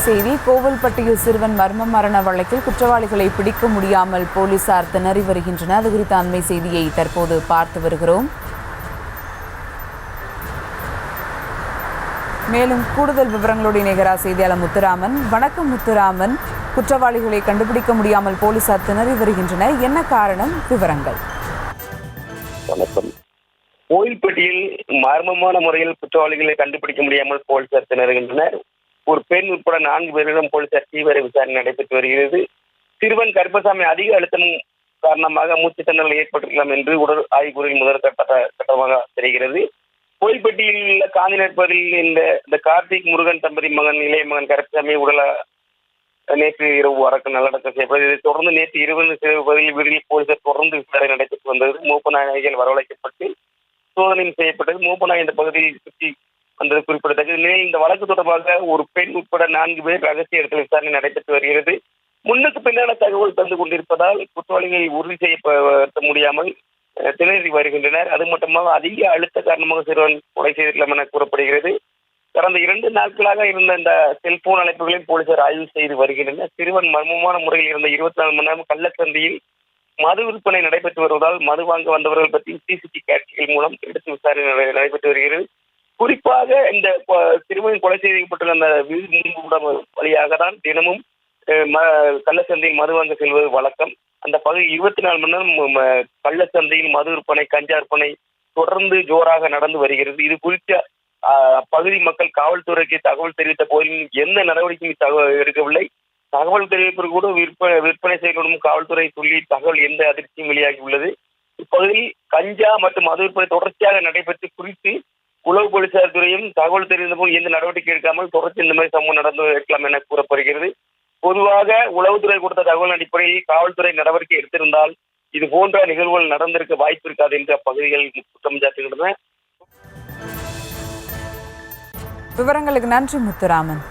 செய்தி. கோவில்பட்டியில் சிறுவன் மர்ம மரண வழக்கில் குற்றவாளிகளை பிடிக்க முடியாமல் போலீசார் திணறி வருகின்றனர். அது குறித்த அண்மை செய்தியை தற்போது பார்த்து வருகிறோம். மேலும் கூடுதல் விவரங்களோடு இணைகிறார் செய்தியாளர் முத்துராமன். வணக்கம் முத்துராமன். குற்றவாளிகளை கண்டுபிடிக்க முடியாமல் போலீசார் திணறி வருகின்றனர், என்ன காரணம்? விவரங்கள். வணக்கம். கோயில்பட்டியில் மர்மமான முறையில் குற்றவாளிகளை கண்டுபிடிக்க முடியாமல் போலீசார் திணறுகின்றனர். ஒரு பெண் உட்பட 4 பேரிடம் போலீசார் தீவிர விசாரணை நடைபெற்று வருகிறது. சிறுவன் கருப்பசாமி அதிக அழுத்தம் காரணமாக மூச்சு திணறல் ஏற்பட்டிருக்கலாம் என்று உடல் ஆய்வுகளில் முதல் கட்டமாக தெரிகிறது. கோயில்பட்டியில் உள்ள காந்திநகர் பகுதியில் இந்த கார்த்திக் முருகன் தம்பதி இளைய மகன் கருப்பசாமி உடல நேற்று இரவு நல்லடக்கம் செய்யப்பட்டது. இதைத் தொடர்ந்து நேற்று இரவு பகுதியில் வீடுகளில் போலீசார் தொடர்ந்து விசாரணை நடைபெற்று வந்தது. மூப்ப நாயகிகள் வரவழைக்கப்பட்டு சோதனையும் செய்யப்பட்டது. மூப்ப நாய் இந்த பகுதியில் சுற்றி வந்தது குறிப்பிடத்தக்கது. நிலையில் இந்த வழக்கு தொடர்பாக ஒரு பெண் உட்பட 4 பேர் ரகசிய இடத்தில் விசாரணை நடைபெற்று வருகிறது. முன்னுக்கு பின்னான தகவல் தந்து கொண்டிருப்பதால் குற்றவாளிகளை உறுதி செய்யப்படுத்த முடியாமல் திணறி வருகின்றனர். அது மட்டுமாக அதிக அழுத்த காரணமாக சிறுவன் கொலை செய்திருக்கலாம் என கூறப்படுகிறது. கடந்த 2 நாட்களாக இருந்த இந்த செல்போன் அழைப்புகளையும் போலீசார் ஆய்வு செய்து வருகின்றனர். சிறுவன் மர்மமான முறையில் இருந்த 24 மணி நேரம் கள்ளச்சந்தையில் மது விற்பனை நடைபெற்று வருவதால் மது வாங்க வந்தவர்கள் பற்றி சிசிடிவி காட்சிகள் மூலம் எடுத்து விசாரணை நடைபெற்று வருகிறது. குறிப்பாக இந்த சிறுவன் கொலை செய்யப்பட்டுள்ள அந்த வீடு வழியாக தான் தினமும் கள்ளச்சந்தையில் மது வாங்க செல்வது வழக்கம். அந்த பகுதி 24 மணி நேரம் கள்ளச்சந்தையில் மது விற்பனை, கஞ்சா விற்பனை தொடர்ந்து ஜோராக நடந்து வருகிறது. இது குறித்த பகுதி மக்கள் காவல்துறைக்கு தகவல் தெரிவித்த போதிலும் எந்த நடவடிக்கையும் எடுக்கவில்லை. தகவல் தெரிவிப்பது கூட விற்பனை செய்யப்படும் காவல்துறை சொல்லி தகவல் எந்த அதிர்ச்சியும் வெளியாகி உள்ளது. இப்பகுதியில் கஞ்சா மற்றும் மது விற்பனை தொடர்ச்சியாக நடைபெற்று குறித்து உளவு போலீசார் துறையும் தகவல் தெரிந்த போது எந்த நடவடிக்கை எடுக்காமல் தொடர்ச்சி இந்த மாதிரி சம்பவம் நடந்து இருக்கலாம் என கூறப்படுகிறது. பொதுவாக உளவுத்துறை கொடுத்த தகவல் அடிப்படையில் காவல்துறை நடவடிக்கை எடுத்திருந்தால் இது போன்ற நிகழ்வுகள் நடந்திருக்க வாய்ப்பு இருக்காது என்று அப்பகுதிகள் குற்றம் சாட்டுகின்றன. விவரங்களுக்கு நன்றி முத்துராமன்.